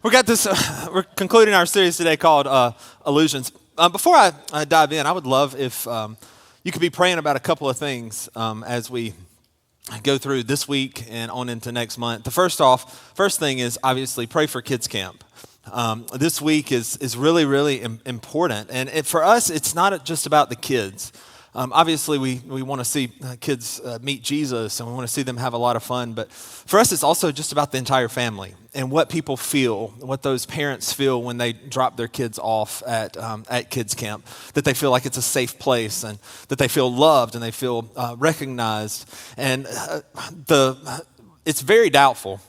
We got this. We're concluding our series today called Illusions. Before I dive in, I would love if you could be praying about a couple of things as we go through this week and on into next month. The first thing is obviously pray for kids camp. This week is really, really important, and for us, it's not just about the kids. Obviously, we want to see kids meet Jesus, and we want to see them have a lot of fun. But for us, it's also just about the entire family and what people feel, what those parents feel when they drop their kids off at kids camp. That they feel like it's a safe place, and that they feel loved and they feel recognized. And it's very doubtful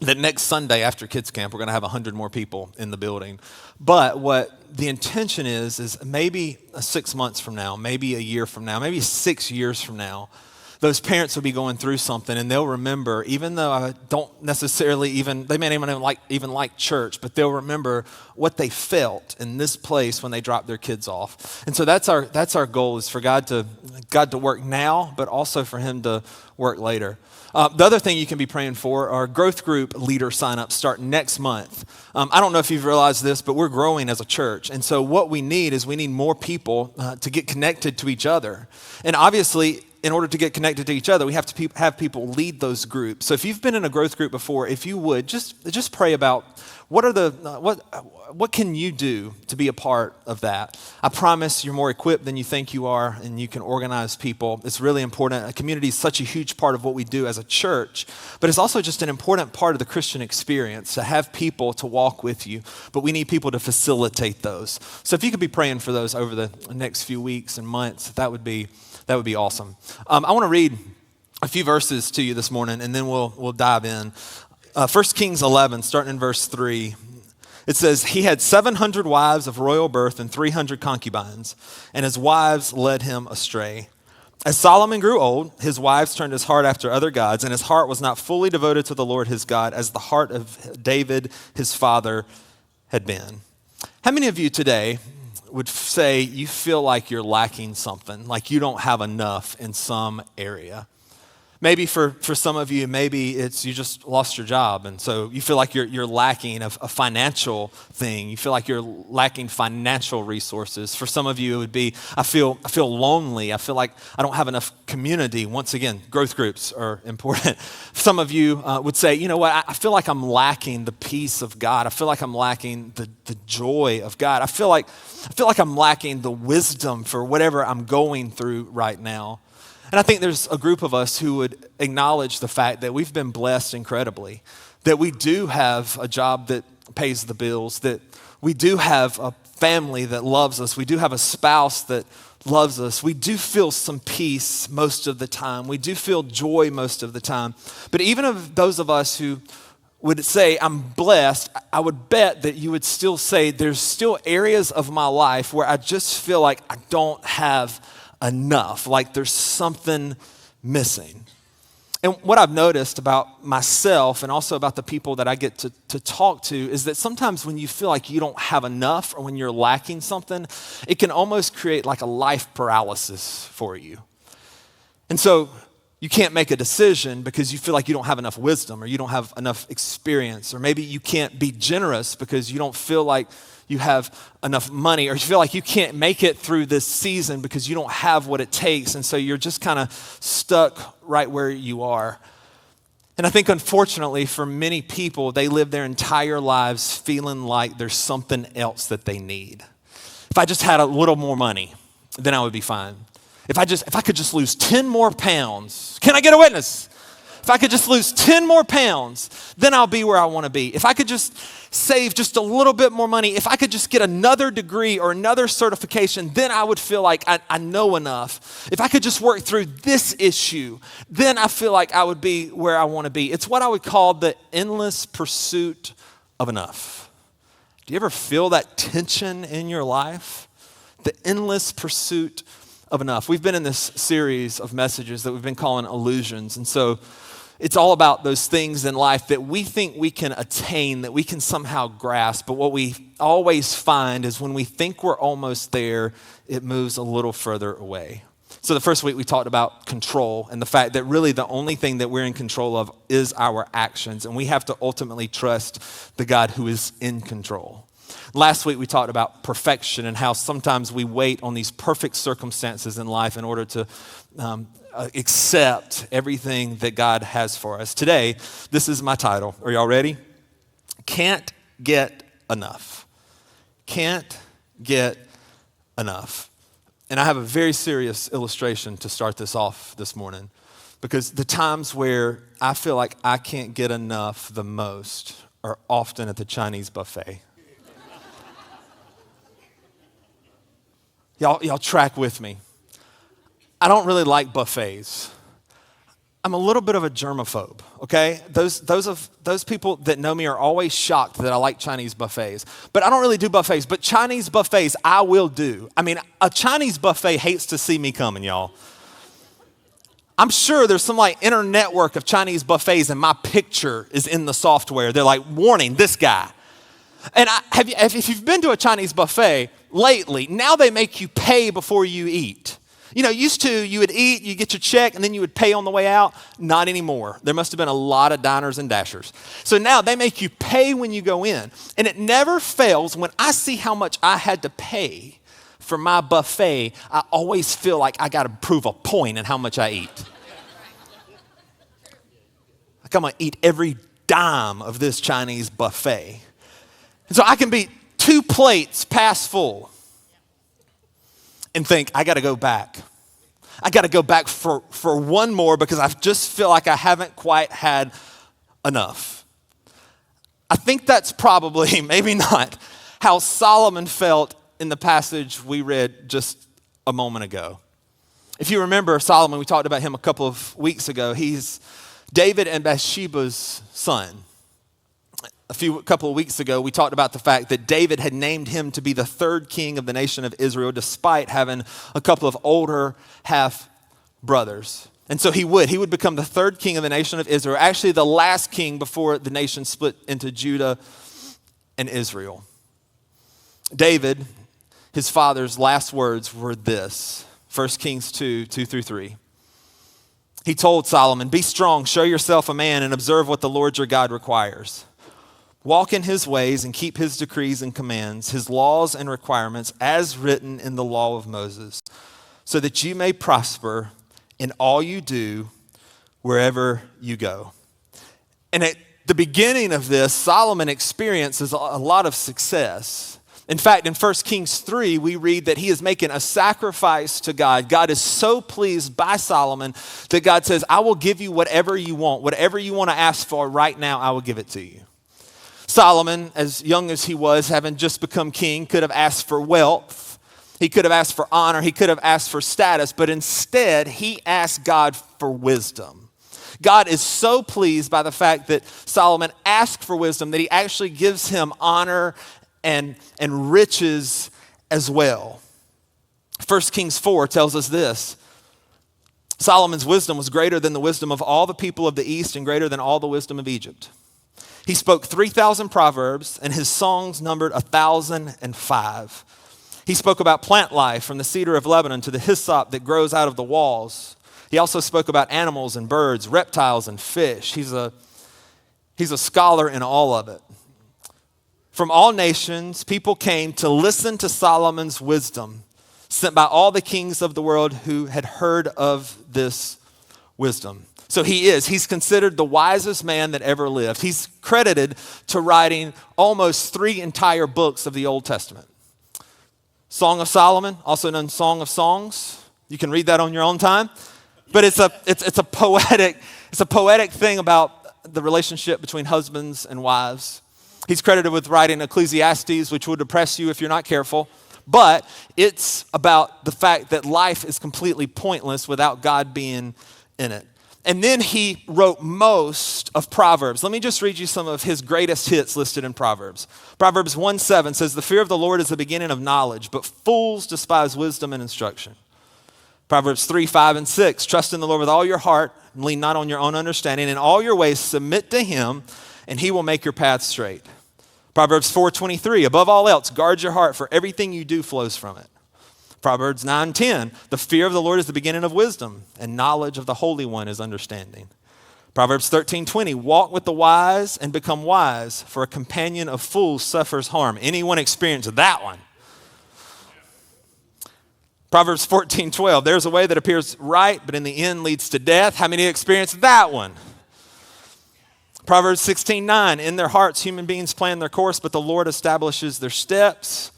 that next Sunday after kids camp, we're going to have 100 more people in the building. But what the intention is maybe 6 months from now, maybe a year from now, maybe 6 years from now, those parents will be going through something and they'll remember, even though I don't necessarily they may not even like church, but they'll remember what they felt in this place when they dropped their kids off. And so that's our goal, is for God to work now, but also for him to work later. The other thing you can be praying for are growth group leader signups start next month. I don't know if you've realized this, but we're growing as a church. And so what we need more people to get connected to each other. And obviously, in order to get connected to each other, we have to have people lead those groups. So if you've been in a growth group before, if you would, just pray about what can you do to be a part of that? I promise you're more equipped than you think you are, and you can organize people. It's really important. A community is such a huge part of what we do as a church, but it's also just an important part of the Christian experience to have people to walk with you, but we need people to facilitate those. So if you could be praying for those over the next few weeks and months, that would be awesome. I want to read a few verses to you this morning, and then we'll dive in. 1 Kings 11, starting in verse 3, it says, "He had 700 wives of royal birth and 300 concubines, and his wives led him astray. As Solomon grew old, his wives turned his heart after other gods, and his heart was not fully devoted to the Lord his God, as the heart of David his father had been." How many of you today would say you feel like you're lacking something, like you don't have enough in some area? Maybe for some of you, maybe it's you just lost your job, and so you feel like you're lacking a financial thing. You feel like you're lacking financial resources. For some of you, it would be, I feel lonely. I feel like I don't have enough community. Once again, growth groups are important. Some of you would say, you know what, I feel like I'm lacking the peace of God. I feel like I'm lacking the joy of God. I feel like I'm lacking the wisdom for whatever I'm going through right now. And I think there's a group of us who would acknowledge the fact that we've been blessed incredibly, that we do have a job that pays the bills, that we do have a family that loves us, we do have a spouse that loves us, we do feel some peace most of the time, we do feel joy most of the time. But even of those of us who would say, I'm blessed, I would bet that you would still say there's still areas of my life where I just feel like I don't have enough, like there's something missing. And what I've noticed about myself and also about the people that I get to talk to is that sometimes when you feel like you don't have enough or when you're lacking something, it can almost create like a life paralysis for you. And so you can't make a decision because you feel like you don't have enough wisdom or you don't have enough experience, or maybe you can't be generous because you don't feel like you have enough money, or you feel like you can't make it through this season because you don't have what it takes, and so you're just kind of stuck right where you are. And I think unfortunately for many people, they live their entire lives feeling like there's something else that they need. If I just had a little more money, then I would be fine. If I could just lose 10 more pounds, can I get a witness? If I could just lose 10 more pounds, then I'll be where I want to be. If I could just save just a little bit more money, if I could just get another degree or another certification, then I would feel like I know enough. If I could just work through this issue, then I feel like I would be where I want to be. It's what I would call the endless pursuit of enough. Do you ever feel that tension in your life? The endless pursuit of enough. We've been in this series of messages that we've been calling Illusions, and so it's all about those things in life that we think we can attain, that we can somehow grasp. But what we always find is when we think we're almost there, it moves a little further away. So the first week we talked about control and the fact that really the only thing that we're in control of is our actions. And we have to ultimately trust the God who is in control. Last week we talked about perfection and how sometimes we wait on these perfect circumstances in life in order to accept everything that God has for us. Today, this is my title. Are y'all ready? Can't get enough. Can't get enough. And I have a very serious illustration to start this off this morning, because the times where I feel like I can't get enough the most are often at the Chinese buffet. Y'all track with me. I don't really like buffets. I'm a little bit of a germaphobe, okay? Those people that know me are always shocked that I like Chinese buffets. But I don't really do buffets, but Chinese buffets I will do. I mean, a Chinese buffet hates to see me coming, y'all. I'm sure there's some like inner network of Chinese buffets and my picture is in the software. They're like, warning, this guy. And if you've been to a Chinese buffet lately, now they make you pay before you eat. You know, used to, you would eat, you get your check, and then you would pay on the way out. Not anymore. There must have been a lot of diners and dashers. So now they make you pay when you go in. And it never fails, when I see how much I had to pay for my buffet, I always feel like I got to prove a point in how much I eat. Like I'm going to eat every dime of this Chinese buffet. And so I can be 2 plates past full and think, I got to go back. I got to go back for one more because I just feel like I haven't quite had enough. I think that's probably, maybe not, how Solomon felt in the passage we read just a moment ago. If you remember Solomon, we talked about him a couple of weeks ago. He's David and Bathsheba's son. A couple of weeks ago, we talked about the fact that David had named him to be the 3rd king of the nation of Israel, despite having a couple of older half-brothers. And so he would become the 3rd king of the nation of Israel, actually the last king before the nation split into Judah and Israel. David, his father's last words were this, 1 Kings 2:2-3. He told Solomon, "Be strong, show yourself a man, and observe what the Lord your God requires. Walk in his ways and keep his decrees and commands, his laws and requirements as written in the law of Moses, so that you may prosper in all you do wherever you go." And at the beginning of this, Solomon experiences a lot of success. In fact, in 1 Kings 3, we read that he is making a sacrifice to God. God is so pleased by Solomon that God says, I will give you whatever you want to ask for right now, I will give it to you. Solomon, as young as he was, having just become king, could have asked for wealth. He could have asked for honor. He could have asked for status. But instead, he asked God for wisdom. God is so pleased by the fact that Solomon asked for wisdom that he actually gives him honor and riches as well. 1 Kings 4 tells us this. Solomon's wisdom was greater than the wisdom of all the people of the East and greater than all the wisdom of Egypt. He spoke 3,000 proverbs, and his songs numbered 1,005. He spoke about plant life, from the cedar of Lebanon to the hyssop that grows out of the walls. He also spoke about animals and birds, reptiles and fish. He's a scholar in all of it. From all nations, people came to listen to Solomon's wisdom, sent by all the kings of the world who had heard of this wisdom. So he's considered the wisest man that ever lived. He's credited to writing almost 3 entire books of the Old Testament. Song of Solomon, also known Song of Songs. You can read that on your own time. But it's a poetic thing about the relationship between husbands and wives. He's credited with writing Ecclesiastes, which will depress you if you're not careful. But it's about the fact that life is completely pointless without God being in it. And then he wrote most of Proverbs. Let me just read you some of his greatest hits listed in Proverbs. Proverbs 1:7 says, "The fear of the Lord is the beginning of knowledge, but fools despise wisdom and instruction." Proverbs 3:5-6, "Trust in the Lord with all your heart, and lean not on your own understanding. In all your ways submit to him, and he will make your path straight." Proverbs 4:23, "Above all else, guard your heart, for everything you do flows from it." Proverbs 9:10, the fear of the Lord is the beginning of wisdom, and knowledge of the Holy One is understanding. Proverbs 13:20, walk with the wise and become wise, for a companion of fools suffers harm. Anyone experience that one? Proverbs 14:12, there's a way that appears right, but in the end leads to death. How many experience that one? Proverbs 16:9, in their hearts human beings plan their course, but the Lord establishes their steps.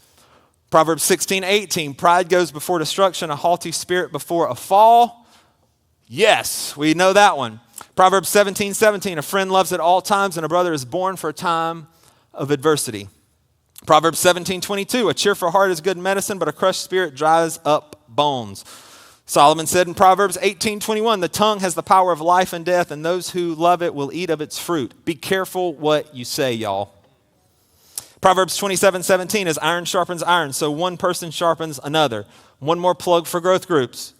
Proverbs 16:18, pride goes before destruction, a haughty spirit before a fall. Yes, we know that one. Proverbs 17:17, a friend loves at all times, and a brother is born for a time of adversity. Proverbs 17:22, a cheerful heart is good medicine, but a crushed spirit dries up bones. Solomon said in Proverbs 18:21, the tongue has the power of life and death, and those who love it will eat of its fruit. Be careful what you say, y'all. Proverbs 27:17, as iron sharpens iron, so one person sharpens another. One more plug for growth groups.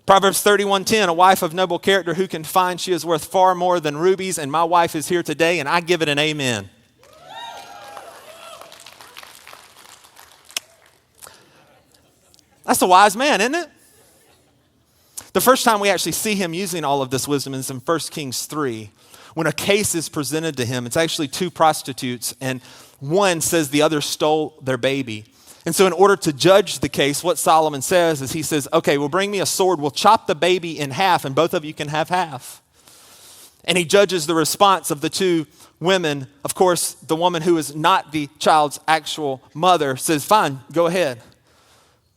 Proverbs 31:10, a wife of noble character who can find, she is worth far more than rubies, and my wife is here today, and I give it an amen. That's a wise man, isn't it? The first time we actually see him using all of this wisdom is in 1 Kings 3. When a case is presented to him, it's actually two prostitutes, and one says the other stole their baby. And so in order to judge the case, what Solomon says is he says, okay, well, bring me a sword. We'll chop the baby in half, and both of you can have half. And he judges the response of the two women. Of course, the woman who is not the child's actual mother says, fine, go ahead.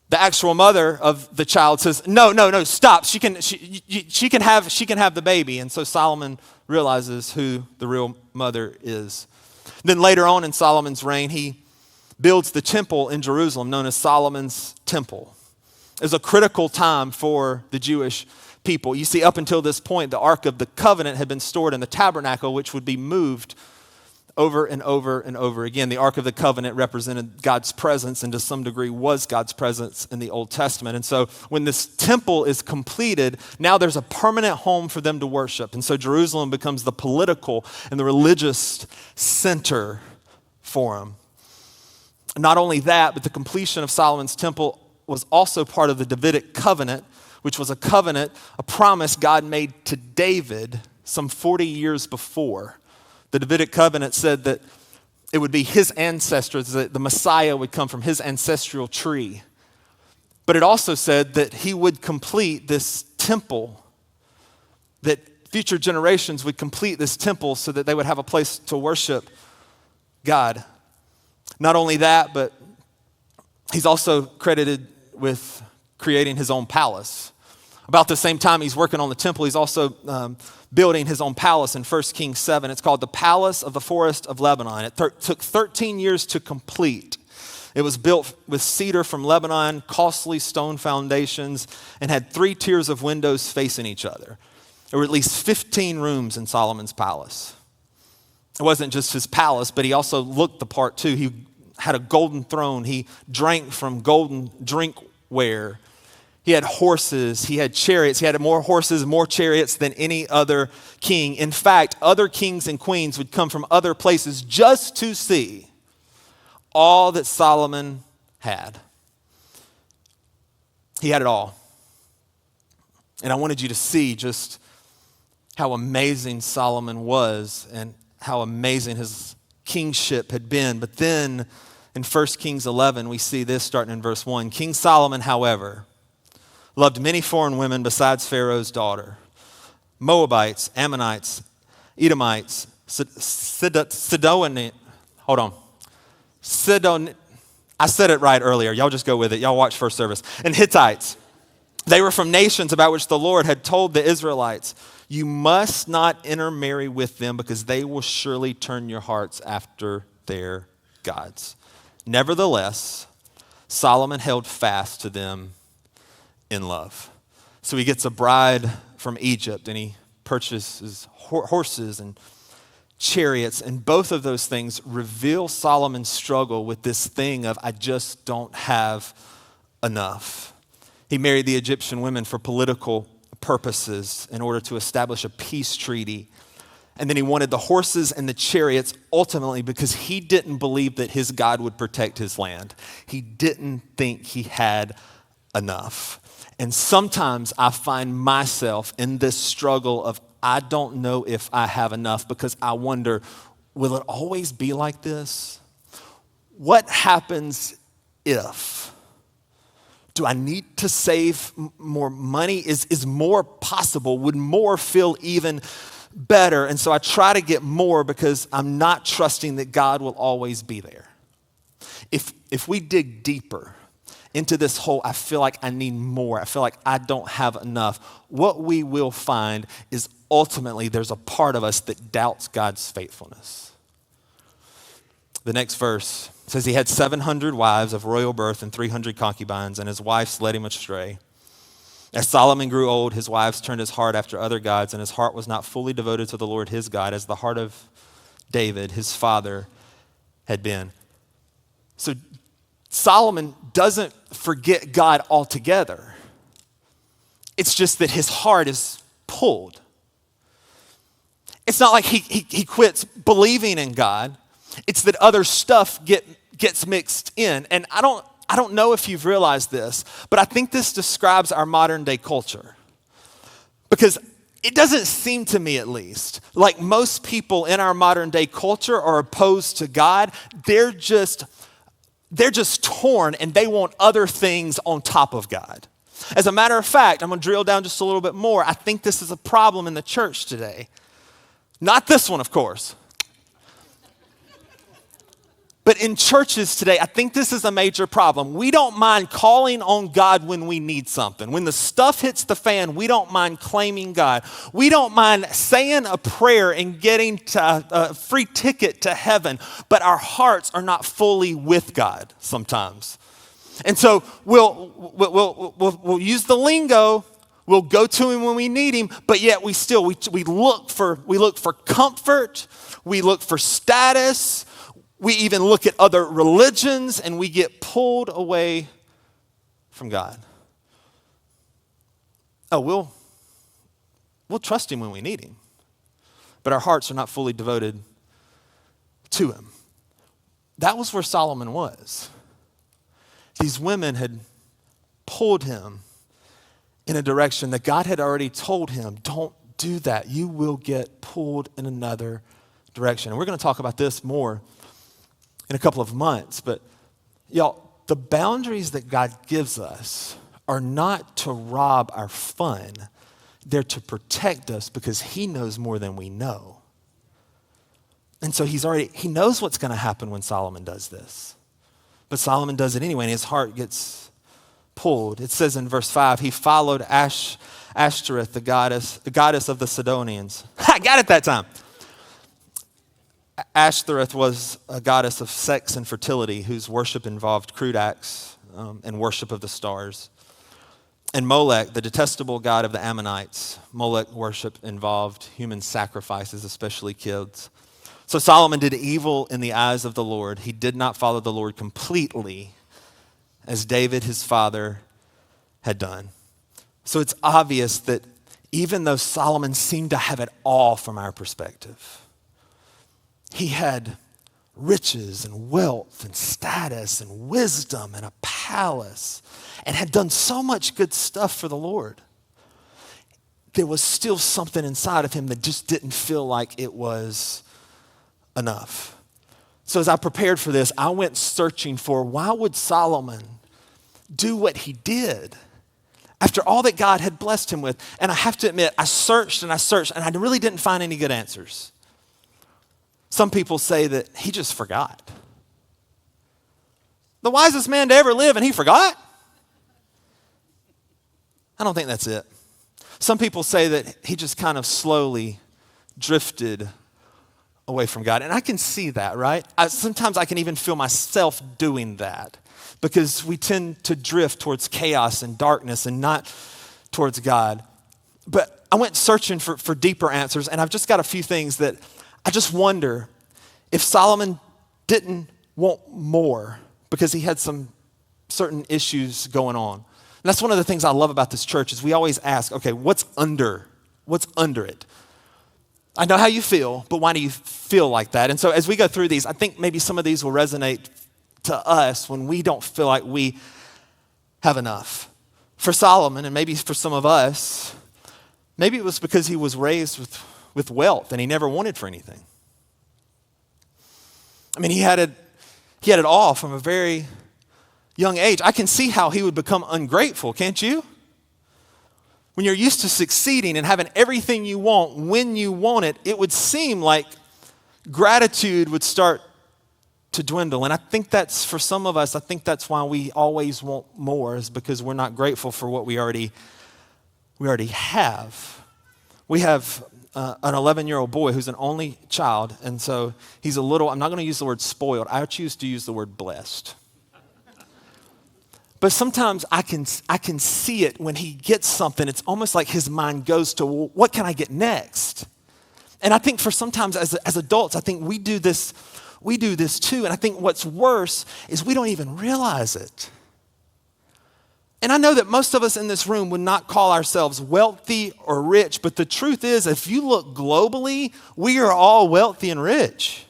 The actual mother of the child says, no, stop. She can have the baby. And so Solomon realizes who the real mother is. Then later on in Solomon's reign, he builds the temple in Jerusalem known as Solomon's Temple. It was a critical time for the Jewish people. You see, up until this point, the Ark of the Covenant had been stored in the tabernacle, which would be moved over and over and over again. The Ark of the Covenant represented God's presence, and to some degree was God's presence in the Old Testament. And so when this temple is completed, now there's a permanent home for them to worship. And so Jerusalem becomes the political and the religious center for them. Not only that, but the completion of Solomon's temple was also part of the Davidic covenant, which was a covenant, a promise God made to David some 40 years before. The Davidic covenant said that it would be his ancestors, that the Messiah would come from his ancestral tree. But it also said that he would complete this temple, that future generations would complete this temple so that they would have a place to worship God. Not only that, but he's also credited with creating his own palace. About the same time he's working on the temple, he's also building his own palace in 1 Kings 7. It's called the Palace of the Forest of Lebanon. It took 13 years to complete. It was built with cedar from Lebanon, costly stone foundations, and had 3 tiers of windows facing each other. There were at least 15 rooms in Solomon's palace. It wasn't just his palace, but he also looked the part too. He had a golden throne. He drank from golden drinkware. He had horses, he had chariots, he had more horses, more chariots than any other king. In fact, other kings and queens would come from other places just to see all that Solomon had. He had it all. And I wanted you to see just how amazing Solomon was and how amazing his kingship had been. But then in 1 Kings 11, we see this starting in verse 1. King Solomon, however, loved many foreign women besides Pharaoh's daughter, Moabites, Ammonites, Edomites, Sidon. I said it right earlier. Y'all just go with it. Y'all watch first service. And Hittites. They were from nations about which the Lord had told the Israelites, you must not intermarry with them because they will surely turn your hearts after their gods. Nevertheless, Solomon held fast to them in love. So he gets a bride from Egypt and he purchases horses and chariots, and both of those things reveal Solomon's struggle with this thing of I just don't have enough. He married the Egyptian women for political purposes in order to establish a peace treaty. And then he wanted the horses and the chariots ultimately because he didn't believe that his God would protect his land. He didn't think he had enough. And sometimes I find myself in this struggle of I don't know if I have enough because I wonder, will it always be like this? What happens if? Do I need to save more money? Is more possible? Would more feel even better? And so I try to get more because I'm not trusting that God will always be there. If we dig deeper into this whole, I feel like I need more, I feel like I don't have enough, what we will find is ultimately there's a part of us that doubts God's faithfulness. The next verse says he had 700 wives of royal birth and 300 concubines, and his wives led him astray. As Solomon grew old, his wives turned his heart after other gods, and his heart was not fully devoted to the Lord his God as the heart of David, his father, had been. So Solomon doesn't forget God altogether. It's just that his heart is pulled. It's not like he quits believing in God. It's that other stuff gets mixed in. And I don't know if you've realized this, but I think this describes our modern day culture. Because it doesn't seem to me, at least, like most people in our modern day culture are opposed to God. They're just torn and they want other things on top of God. As a matter of fact, I'm going to drill down just a little bit more. I think this is a problem in the church today. Not this one, of course. But in churches today, I think this is a major problem. We don't mind calling on God when we need something. When the stuff hits the fan, we don't mind claiming God. We don't mind saying a prayer and getting a free ticket to heaven, but our hearts are not fully with God sometimes. And so we'll use the lingo. We'll go to him when we need him, but yet we look for comfort. We look for status. We even look at other religions and we get pulled away from God. Oh, we'll trust him when we need him, but our hearts are not fully devoted to him. That was where Solomon was. These women had pulled him in a direction that God had already told him, don't do that. You will get pulled in another direction. And we're going to talk about this more in a couple of months, but y'all, the boundaries that God gives us are not to rob our fun. They're to protect us because he knows more than we know. And so he knows what's going to happen when Solomon does this. But Solomon does it anyway, and his heart gets pulled. It says in verse 5, he followed Ashtoreth, the goddess of the Sidonians. I got it that time. Ashtoreth was a goddess of sex and fertility whose worship involved crude acts and worship of the stars. And Molech, the detestable god of the Ammonites, Molech worship involved human sacrifices, especially kids. So Solomon did evil in the eyes of the Lord. He did not follow the Lord completely as David, his father, had done. So it's obvious that even though Solomon seemed to have it all from our perspective, he had riches and wealth and status and wisdom and a palace and had done so much good stuff for the Lord. There was still something inside of him that just didn't feel like it was enough. So as I prepared for this, I went searching for why would Solomon do what he did after all that God had blessed him with? And I have to admit, I searched and I really didn't find any good answers. Some people say that he just forgot. The wisest man to ever live and he forgot? I don't think that's it. Some people say that he just kind of slowly drifted away from God. And I can see that, right? Sometimes I can even feel myself doing that because we tend to drift towards chaos and darkness and not towards God. But I went searching for deeper answers, and I've just got a few things that I just wonder if Solomon didn't want more because he had some certain issues going on. And that's one of the things I love about this church is we always ask, okay, what's under it? I know how you feel, but why do you feel like that? And so as we go through these, I think maybe some of these will resonate to us when we don't feel like we have enough. For Solomon, and maybe for some of us, maybe it was because he was raised with wealth and he never wanted for anything. I mean, he had it all from a very young age. I can see how he would become ungrateful, can't you? When you're used to succeeding and having everything you want when you want it, it would seem like gratitude would start to dwindle. And I think that's, for some of us, I think that's why we always want more, is because we're not grateful for what we already have. We have an 11-year-old boy who's an only child, and so he's a little, I'm not going to use the word spoiled. I choose to use the word blessed. But sometimes I can see it when he gets something. It's almost like his mind goes to, well, what can I get next? And I think for sometimes as adults, I think we do this too. And I think what's worse is we don't even realize it. And I know that most of us in this room would not call ourselves wealthy or rich, but the truth is, if you look globally, we are all wealthy and rich.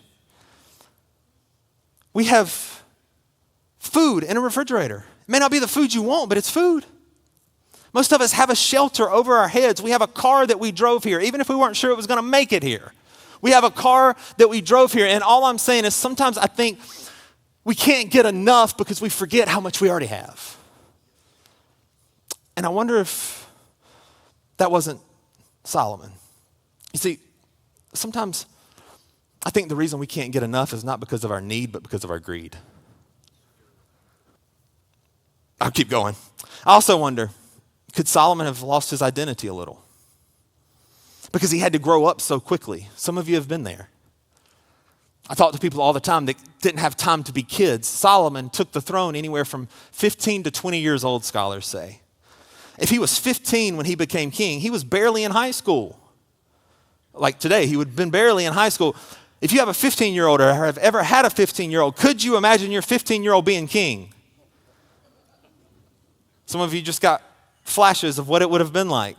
We have food in a refrigerator. It may not be the food you want, but it's food. Most of us have a shelter over our heads. We have a car that we drove here, even if we weren't sure it was going to make it here. We have a car that we drove here, and all I'm saying is sometimes I think we can't get enough because we forget how much we already have. And I wonder if that wasn't Solomon. You see, sometimes I think the reason we can't get enough is not because of our need, but because of our greed. I'll keep going. I also wonder, could Solomon have lost his identity a little? Because he had to grow up so quickly. Some of you have been there. I talk to people all the time that didn't have time to be kids. Solomon took the throne anywhere from 15 to 20 years old, scholars say. If he was 15 when he became king, he was barely in high school. Like today, he would have been barely in high school. If you have a 15-year-old or have ever had a 15-year-old, could you imagine your 15-year-old being king? Some of you just got flashes of what it would have been like.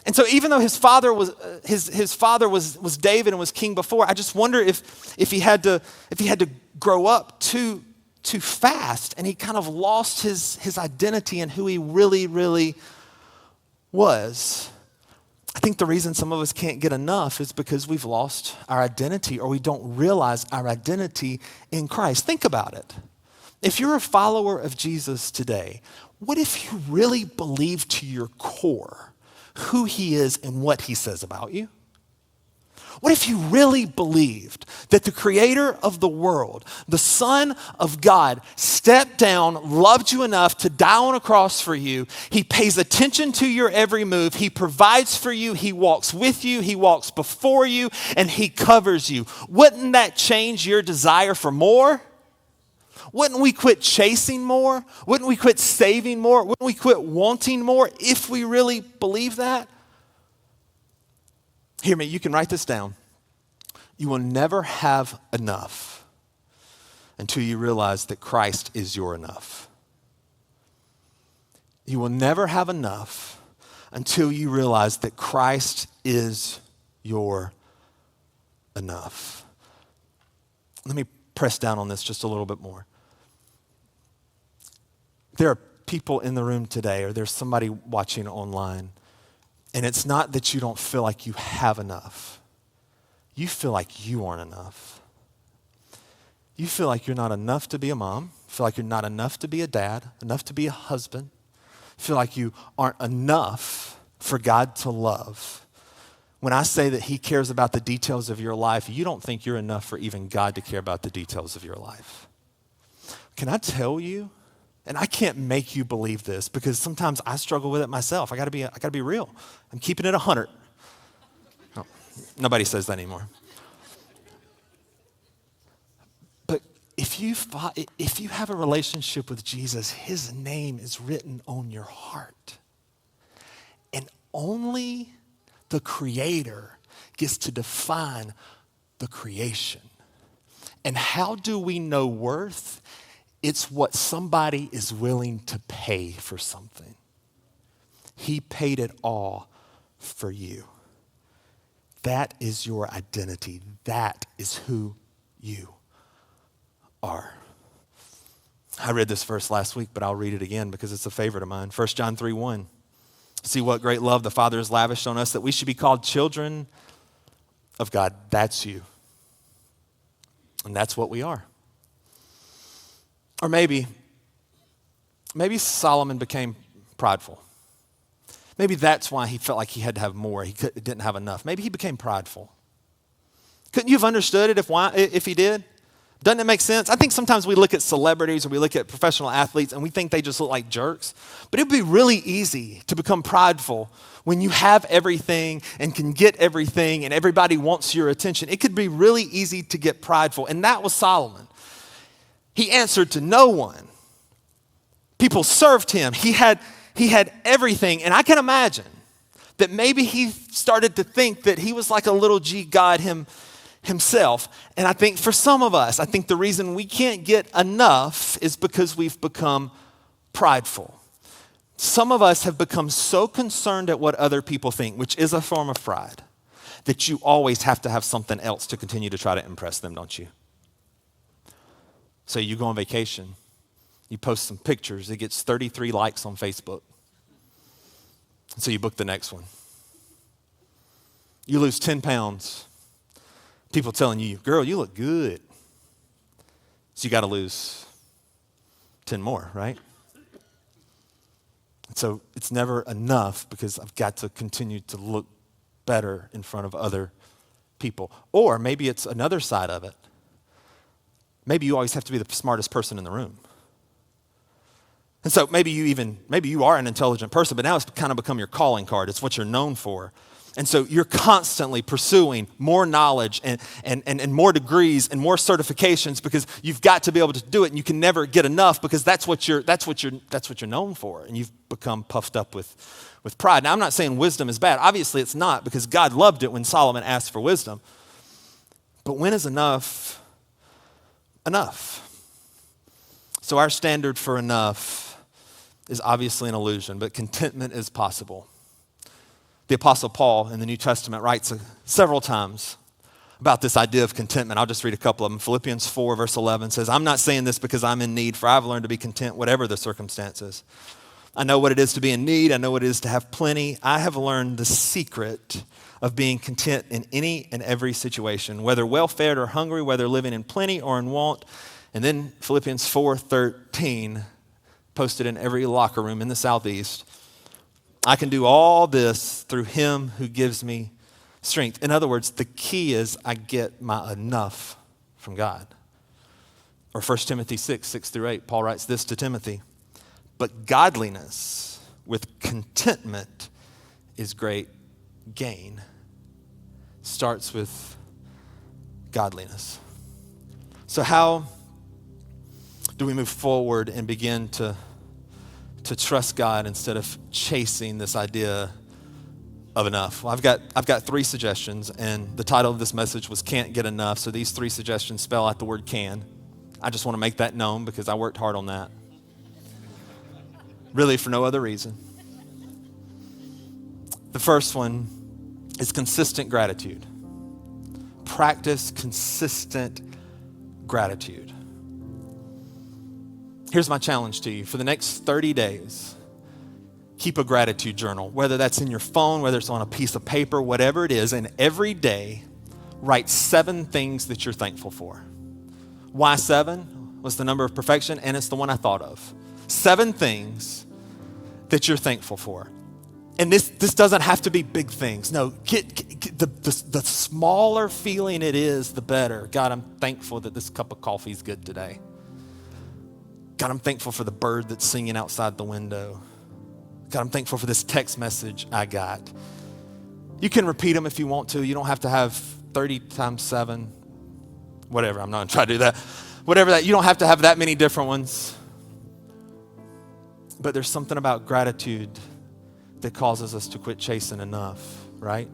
And so even though his father was David and was king before, I just wonder if he had to grow up too fast, and he kind of lost his identity and who he really was. I think the reason some of us can't get enough is because we've lost our identity, or we don't realize our identity in Christ. Think about it. If you're a follower of Jesus today, what if you really believe to your core who he is and what he says about you? What if you really believed that the creator of the world, the Son of God, stepped down, loved you enough to die on a cross for you? He pays attention to your every move. He provides for you. He walks with you. He walks before you, and he covers you. Wouldn't that change your desire for more? Wouldn't we quit chasing more? Wouldn't we quit saving more? Wouldn't we quit wanting more if we really believe that? Hear me, you can write this down. You will never have enough until you realize that Christ is your enough. You will never have enough until you realize that Christ is your enough. Let me press down on this just a little bit more. There are people in the room today, or there's somebody watching online, and it's not that you don't feel like you have enough. You feel like you aren't enough. You feel like you're not enough to be a mom. You feel like you're not enough to be a dad, enough to be a husband. You feel like you aren't enough for God to love. When I say that he cares about the details of your life, you don't think you're enough for even God to care about the details of your life. Can I tell you? And I can't make you believe this because sometimes I struggle with it myself. I gotta be real. I'm keeping it 100. Oh, nobody says that anymore. But if you have a relationship with Jesus, his name is written on your heart. And only the Creator gets to define the creation. And how do we know worth? It's what somebody is willing to pay for something. He paid it all for you. That is your identity. That is who you are. I read this verse last week, but I'll read it again because it's a favorite of mine. 1 John 3:1. See what great love the Father has lavished on us, that we should be called children of God. That's you. And that's what we are. Or maybe Solomon became prideful. Maybe that's why he felt like he had to have more. He didn't have enough. Maybe he became prideful. Couldn't you have understood it if he did? Doesn't it make sense? I think sometimes we look at celebrities or we look at professional athletes and we think they just look like jerks. But it would be really easy to become prideful when you have everything and can get everything and everybody wants your attention. It could be really easy to get prideful. And that was Solomon. He answered to no one. People served him. He had everything. And I can imagine that maybe he started to think that he was like a little G God himself. And I think for some of us, I think the reason we can't get enough is because we've become prideful. Some of us have become so concerned at what other people think, which is a form of pride, that you always have to have something else to continue to try to impress them, don't you? So you go on vacation, you post some pictures, it gets 33 likes on Facebook. And so you book the next one. You lose 10 pounds. People telling you, girl, you look good. So you got to lose 10 more, right? So it's never enough because I've got to continue to look better in front of other people. Or maybe it's another side of it. Maybe you always have to be the smartest person in the room. And so maybe you are an intelligent person, but now it's kind of become your calling card. It's what you're known for. And so you're constantly pursuing more knowledge and more degrees and more certifications because you've got to be able to do it, and you can never get enough because that's what you're known for, and you've become puffed up with pride. Now, I'm not saying wisdom is bad. Obviously, it's not, because God loved it when Solomon asked for wisdom. But when is enough enough? So our standard for enough is obviously an illusion, but contentment is possible. The Apostle Paul in the New Testament writes several times about this idea of contentment. I'll just read a couple of them. Philippians 4, verse 11 says, I'm not saying this because I'm in need, for I've learned to be content whatever the circumstances. I know what it is to be in need. I know what it is to have plenty. I have learned the secret of being content in any and every situation, whether well-fed or hungry, whether living in plenty or in want. And then Philippians 4:13, posted in every locker room in the Southeast, I can do all this through him who gives me strength. In other words, the key is I get my enough from God. Or 1 Timothy 6:6-8, Paul writes this to Timothy, but godliness with contentment is great gain. Starts with godliness. So how do we move forward and begin to trust God instead of chasing this idea of enough? Well, I've got 3 suggestions, and the title of this message was Can't Get Enough. So these 3 suggestions spell out the word can. I just want to make that known because I worked hard on that. Really for no other reason. The first one is consistent gratitude. Practice consistent gratitude. Here's my challenge to you. For the next 30 days, keep a gratitude journal, whether that's in your phone, whether it's on a piece of paper, whatever it is, and every day, write 7 things that you're thankful for. Why 7? Was the number of perfection, and it's the one I thought of. 7 things that you're thankful for. And this doesn't have to be big things. No, get the smaller feeling it is, the better. God, I'm thankful that this cup of coffee is good today. God, I'm thankful for the bird that's singing outside the window. God, I'm thankful for this text message I got. You can repeat them if you want to. You don't have to have 30 times 7. Whatever, I'm not going to try to do that. Whatever that, you don't have to have that many different ones. But there's something about gratitude that causes us to quit chasing enough, right?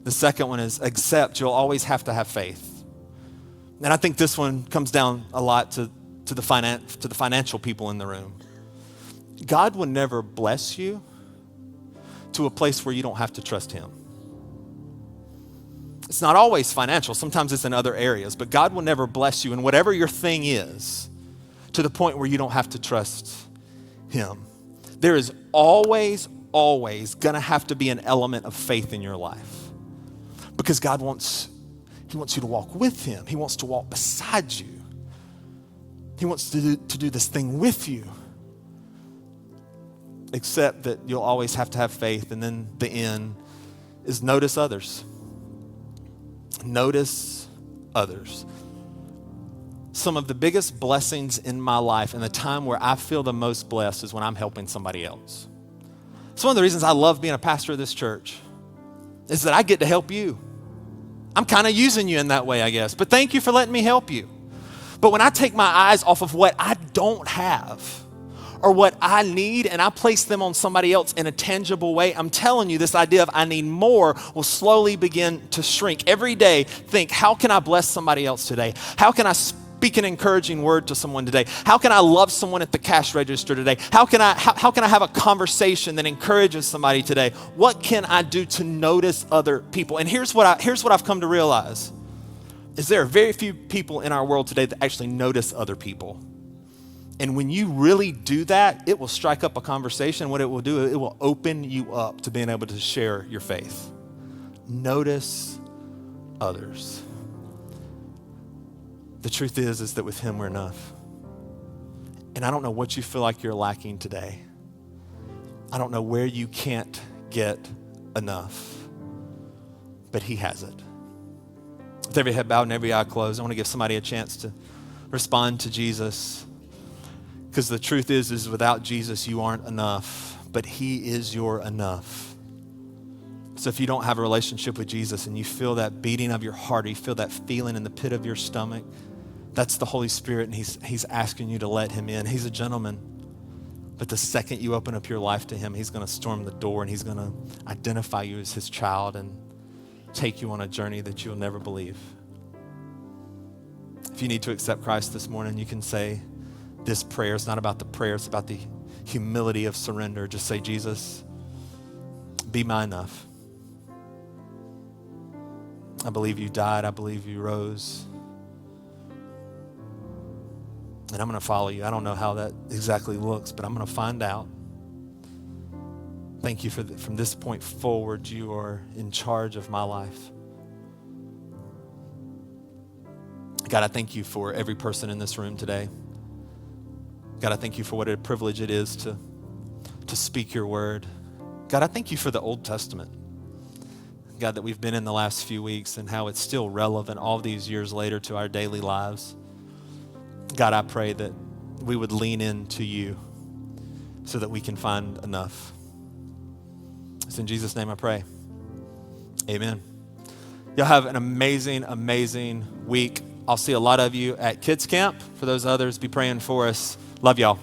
The second one is accept you'll always have to have faith. And I think this one comes down a lot to the financial people in the room. God will never bless you to a place where you don't have to trust him. It's not always financial. Sometimes it's in other areas. But God will never bless you in whatever your thing is to the point where you don't have to trust him. There is always going to have to be an element of faith in your life. Because God wants you to walk with him. He wants to walk beside you. He wants to do this thing with you. Except that you'll always have to have faith. And then the end is notice others. Notice others. Some of the biggest blessings in my life and the time where I feel the most blessed is when I'm helping somebody else. It's one of the reasons I love being a pastor of this church is that I get to help you. I'm kind of using you in that way, I guess. But thank you for letting me help you. But when I take my eyes off of what I don't have or what I need and I place them on somebody else in a tangible way, I'm telling you, this idea of I need more will slowly begin to shrink. Every day, think, how can I bless somebody else today? How can I speak an encouraging word to someone today? How can I love someone at the cash register today? How can I have a conversation that encourages somebody today? What can I do to notice other people? And here's what I've come to realize is there are very few people in our world today that actually notice other people. And when you really do that, it will strike up a conversation. What it will do, it will open you up to being able to share your faith. Notice others. The truth is that with him we're enough. And I don't know what you feel like you're lacking today. I don't know where you can't get enough. But he has it. With every head bowed and every eye closed, I want to give somebody a chance to respond to Jesus. Because the truth is without Jesus, you aren't enough. But he is your enough. So if you don't have a relationship with Jesus and you feel that beating of your heart, or you feel that feeling in the pit of your stomach, that's the Holy Spirit, and he's asking you to let him in. He's a gentleman. But the second you open up your life to him, he's going to storm the door and he's going to identify you as his child and take you on a journey that you'll never believe. If you need to accept Christ this morning, you can say this prayer. It's not about the prayer, it's about the humility of surrender. Just say, Jesus, be my enough. I believe you died. I believe you rose. And I'm going to follow you. I don't know how that exactly looks, but I'm going to find out. Thank you from this point forward, you are in charge of my life. God, I thank you for every person in this room today. God, I thank you for what a privilege it is to speak your word. God, I thank you for the Old Testament. God, that we've been in the last few weeks and how it's still relevant all these years later to our daily lives. God, I pray that we would lean into you so that we can find enough. It's in Jesus' name I pray. Amen. Y'all have an amazing, amazing week. I'll see a lot of you at Kids Camp. For those others, be praying for us. Love y'all.